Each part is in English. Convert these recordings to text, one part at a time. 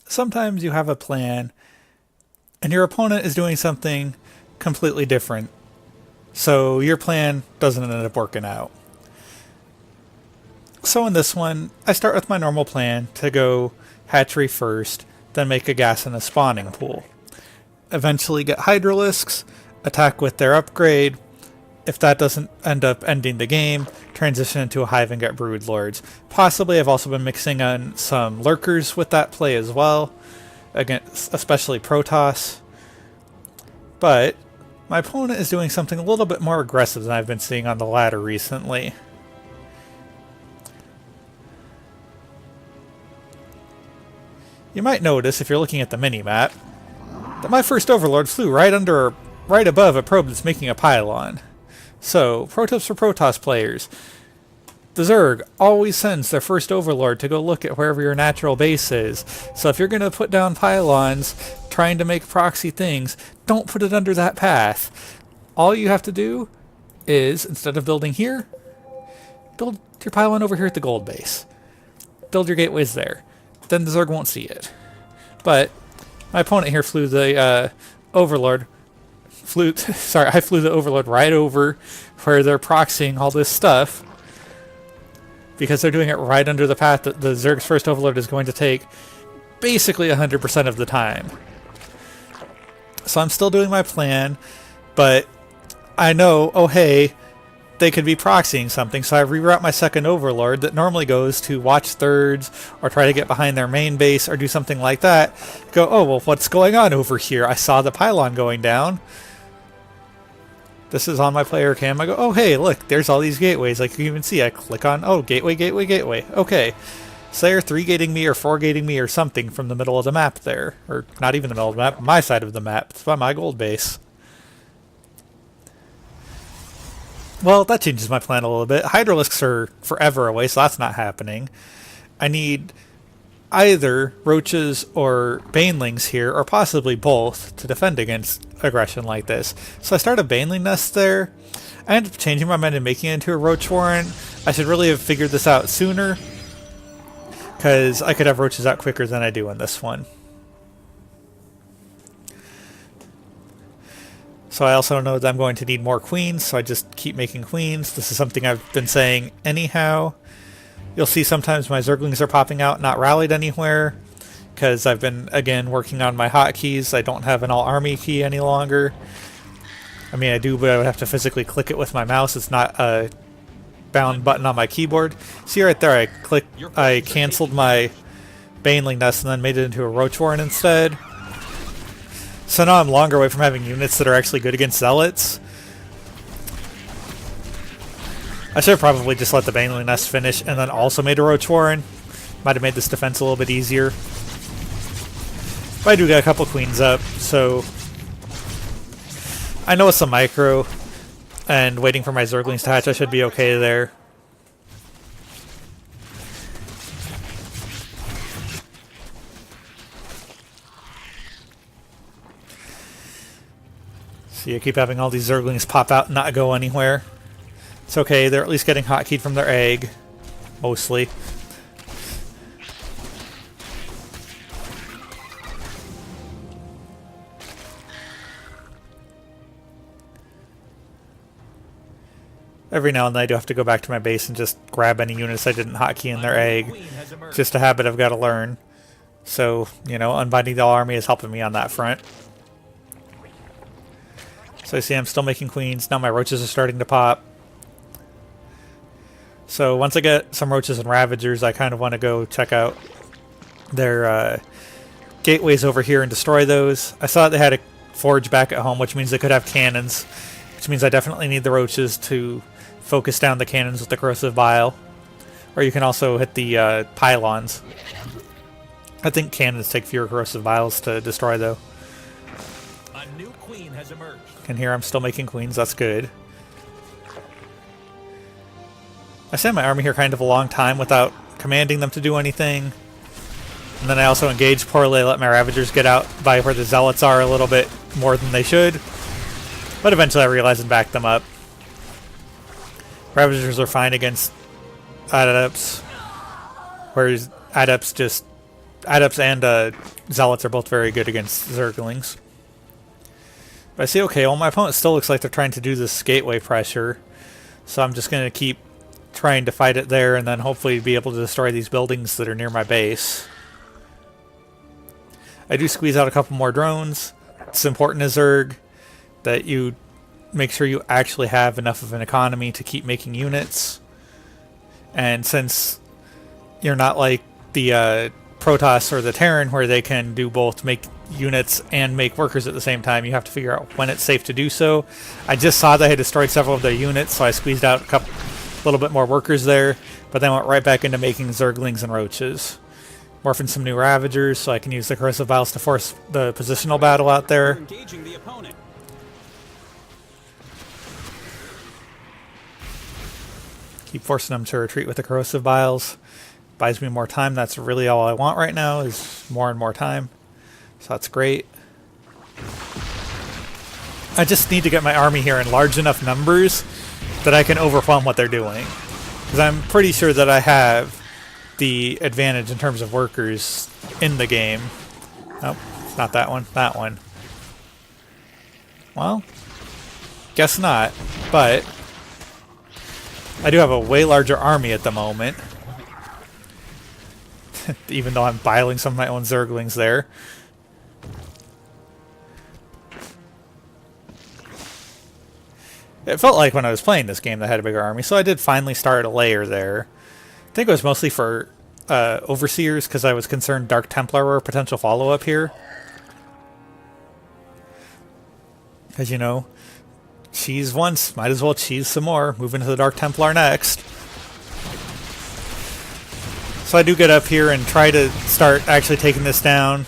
sometimes you have a plan and your opponent is doing something completely different. So your plan doesn't end up working out. So in this one, I start with my normal plan to go hatchery first, then make a gas and a spawning pool. Eventually get Hydralisks, attack with their upgrade. If that doesn't end up ending the game, transition into a hive and get brood lords. Possibly I've also been mixing on some lurkers with that play as well, against especially Protoss. But my opponent is doing something a little bit more aggressive than I've been seeing on the ladder recently. You might notice, if you're looking at the mini-map, that my first Overlord flew right above a probe that's making a pylon. So, pro tips for Protoss players. The Zerg always sends their first Overlord to go look at wherever your natural base is. So if you're going to put down pylons, trying to make proxy things, don't put it under that path. All you have to do is, instead of building here, build your pylon over here at the gold base. Build your gateways there. Then the Zerg won't see it. But my opponent here flew the Overlord. I flew the Overlord right over where they're proxying all this stuff, because they're doing it right under the path that the Zerg's first Overlord is going to take basically 100% of the time. So I'm still doing my plan, but I know, oh hey, they could be proxying something, so I reroute my second Overlord that normally goes to watch thirds or try to get behind their main base or do something like that. Go, oh, well, what's going on over here? I saw the pylon going down. This is on my player cam. I go, oh, hey, look, there's all these gateways. Like you can even see, I click on, oh, gateway, gateway, gateway. Okay. So they're 3-gating me or 4-gating me or something from the middle of the map there. Or not even the middle of the map, my side of the map. It's by my gold base. Well, that changes my plan a little bit. Hydralisks are forever away, so that's not happening. I need either roaches or banelings here, or possibly both, to defend against aggression like this. So I start a baneling nest there. I ended up changing my mind and making it into a roach warren. I should really have figured this out sooner, because I could have roaches out quicker than I do in this one. So I also know that I'm going to need more queens, so I just keep making queens. This is something I've been saying anyhow. You'll see sometimes my Zerglings are popping out not rallied anywhere, because I've been, again, working on my hotkeys. I don't have an all-army key any longer. I mean, I do, but I would have to physically click it with my mouse. It's not a bound button on my keyboard. See right there, I canceled my Baneling Nest and then made it into a Roach Warren instead. So now I'm longer away from having units that are actually good against Zealots. I should have probably just let the Baneling Nest finish and then also made a Roach Warren. Might have made this defense a little bit easier. But I do got a couple queens up, so I know it's a micro, and waiting for my Zerglings to hatch, I should be okay there. So you keep having all these Zerglings pop out and not go anywhere. It's okay, they're at least getting hotkeyed from their egg. Mostly. Every now and then I do have to go back to my base and just grab any units I didn't hotkey in their egg. Just a habit I've got to learn. So, you know, unbinding the army is helping me on that front. So you see I'm still making queens. Now my roaches are starting to pop. So once I get some roaches and ravagers, I kind of want to go check out their gateways over here and destroy those. I saw that they had a forge back at home, which means they could have cannons. Which means I definitely need the roaches to focus down the cannons with the corrosive bile. Or you can also hit the pylons. I think cannons take fewer corrosive biles to destroy, though. A new queen has emerged. And here I'm still making queens, that's good. I sent my army here kind of a long time without commanding them to do anything. And then I also engage poorly, let my Ravagers get out by where the Zealots are a little bit more than they should. But eventually I realized and backed them up. Ravagers are fine against Adepts, whereas Adepts just Adepts and Zealots are both very good against Zerglings. But I see, okay, well my opponent still looks like they're trying to do this gateway pressure. So I'm just going to keep trying to fight it there and then hopefully be able to destroy these buildings that are near my base. I do squeeze out a couple more drones. It's important as Zerg that you make sure you actually have enough of an economy to keep making units. And since you're not like the Protoss or the Terran where they can do both make units and make workers at the same time, you have to figure out when it's safe to do so. I just saw that I had destroyed several of their units, so I squeezed out a little bit more workers there, but then went right back into making Zerglings and Roaches. Morphing some new Ravagers so I can use the Corrosive Vials to force the positional battle out there. Engaging the opponent. Keep forcing them to retreat with the Corrosive Vials. Buys me more time. That's really all I want right now, is more and more time. So that's great. I just need to get my army here in large enough numbers that I can overwhelm what they're doing. Because I'm pretty sure that I have the advantage in terms of workers in the game. Nope, not that one. That one. Well, guess not. But I do have a way larger army at the moment. Even though I'm biling some of my own Zerglings there. It felt like when I was playing this game that I had a bigger army, so I did finally start a layer there. I think it was mostly for Overseers, because I was concerned Dark Templar were a potential follow-up here. Because, you know, cheese once, might as well cheese some more. Moving to the Dark Templar next. So I do get up here and try to start actually taking this down.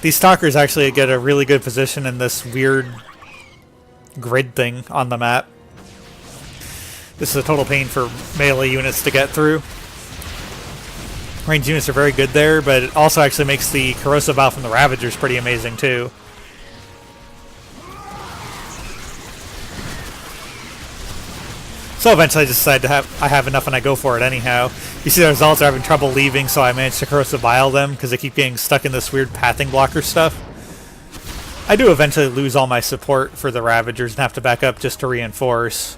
These Stalkers actually get a really good position in this weird grid thing on the map. This is a total pain for melee units to get through. Ranged units are very good there, but it also actually makes the Corrosive Vial from the Ravagers pretty amazing too. So eventually I decide I have enough and I go for it anyhow. You see the results are having trouble leaving, so I managed to Corrosive Vial them because they keep getting stuck in this weird pathing blocker stuff. I do eventually lose all my support for the Ravagers and have to back up just to reinforce.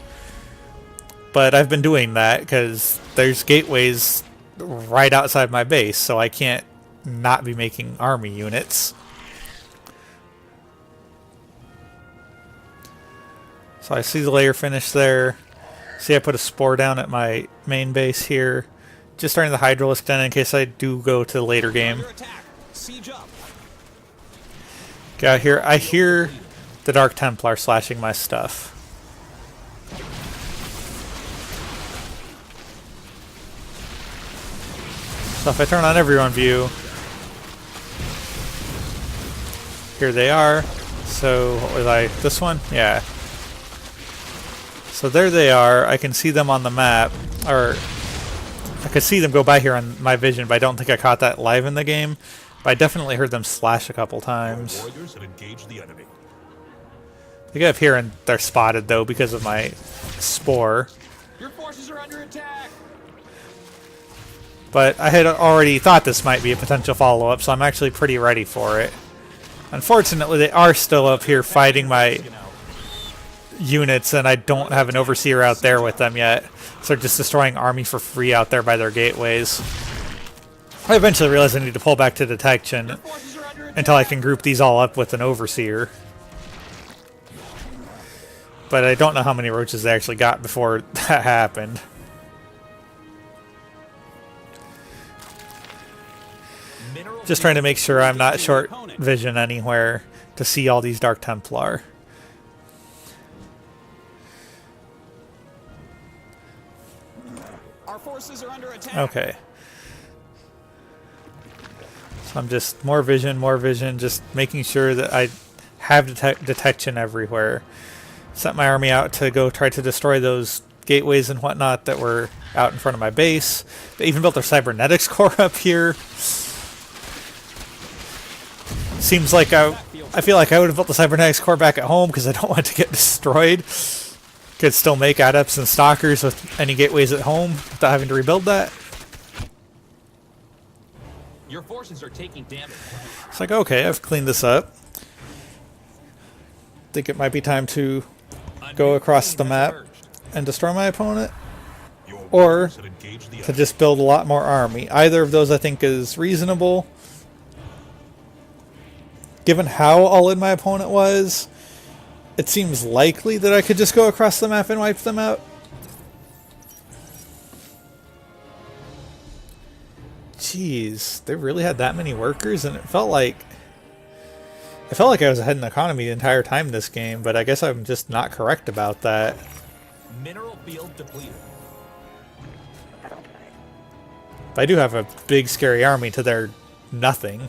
But I've been doing that because there's gateways right outside my base, so I can't not be making army units. So I see the layer finish there. See, I put a spore down at my main base here. Just starting the Hydralisk den in case I do go to the later game. Get out here. I hear the Dark Templar slashing my stuff. So if I turn on everyone view, here they are. So what was I? This one? Yeah. So there they are. I can see them on the map, or I could see them go by here on my vision, but I don't think I caught that live in the game. But I definitely heard them slash a couple times. Warriors have engaged the enemy. They get up here and they're spotted though because of my spore. Your forces are under attack. But I had already thought this might be a potential follow-up, so I'm actually pretty ready for it. Unfortunately, they are still up here fighting my units, and I don't have an Overseer out there with them yet. So they're just destroying army for free out there by their gateways. I eventually realized I need to pull back to detection until I can group these all up with an Overseer. But I don't know how many roaches they actually got before that happened. Just trying to make sure I'm not short vision anywhere to see all these Dark Templar. Our forces are under attack. Okay. So I'm just more vision, just making sure that I have detection everywhere. Sent my army out to go try to destroy those gateways and whatnot that were out in front of my base. They even built their cybernetics core up here. Seems like I feel like I would have built the cybernetics core back at home because I don't want it to get destroyed. Could still make adepts and stalkers with any gateways at home without having to rebuild that. Your forces are taking damage. It's like, okay, I've cleaned this up. Think it might be time to go across the map and destroy my opponent, or to just build a lot more army. Either of those I think is reasonable. Given how all in my opponent was, it seems likely that I could just go across the map and wipe them out. Jeez, they really had that many workers, and it felt like I was ahead in the economy the entire time this game, but I guess I'm just not correct about that. Mineral field depleted. But I do have a big scary army to their nothing.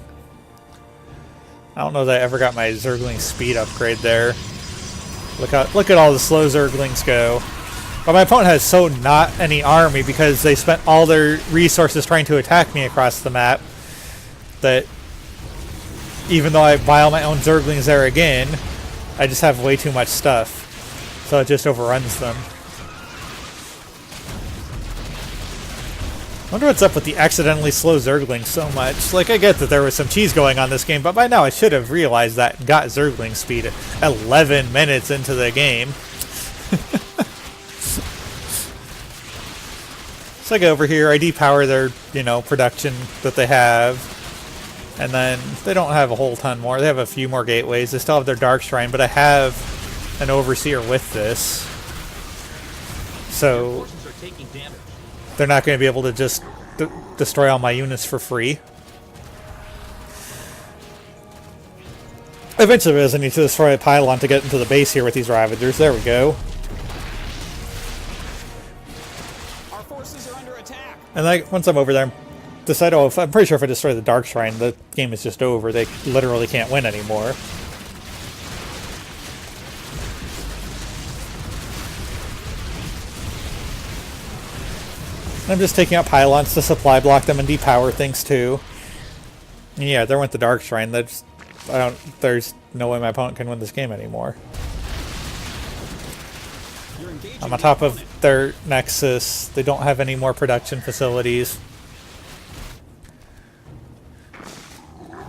I don't know that I ever got my Zergling speed upgrade there. Look at all the slow Zerglings go. But my opponent has so not any army because they spent all their resources trying to attack me across the map that even though I buy all my own Zerglings there again, I just have way too much stuff. So it just overruns them. I wonder what's up with the accidentally slow Zerglings so much. Like, I get that there was some cheese going on this game, but by now I should have realized that and got Zergling speed at 11 minutes into the game. So I go over here, I depower their, production that they have. And then they don't have a whole ton more. They have a few more gateways. They still have their Dark Shrine, but I have an Overseer with this. So they're not going to be able to just destroy all my units for free. Eventually, I need to destroy a pylon to get into the base here with these Ravagers. There we go. Our forces are under attack. And once I'm over there, I'm pretty sure if I destroy the Dark Shrine, the game is just over. They literally can't win anymore. I'm just taking out pylons to supply block them and depower things too. And yeah, there went the Dark Shrine. There's no way my opponent can win this game anymore. I'm on top of their Nexus. They don't have any more production facilities.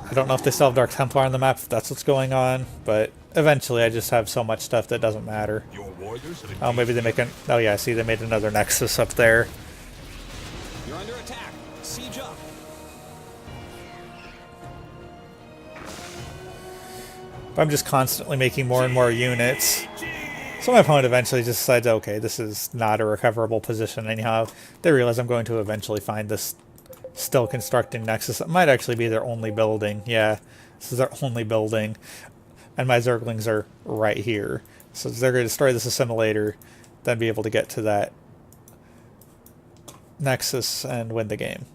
I don't know if they still have Dark Templar on the map, if that's what's going on, but eventually I just have so much stuff that doesn't matter. Oh, maybe they make oh yeah, see, they made another Nexus up there. You're under attack. Siege up. But I'm just constantly making more and more units. So my opponent eventually just decides, okay, this is not a recoverable position anyhow. They realize I'm going to eventually find this still constructing Nexus. It might actually be their only building. Yeah, this is their only building. And my Zerglings are right here. So they're going to destroy this assimilator, then be able to get to that Nexus and win the game.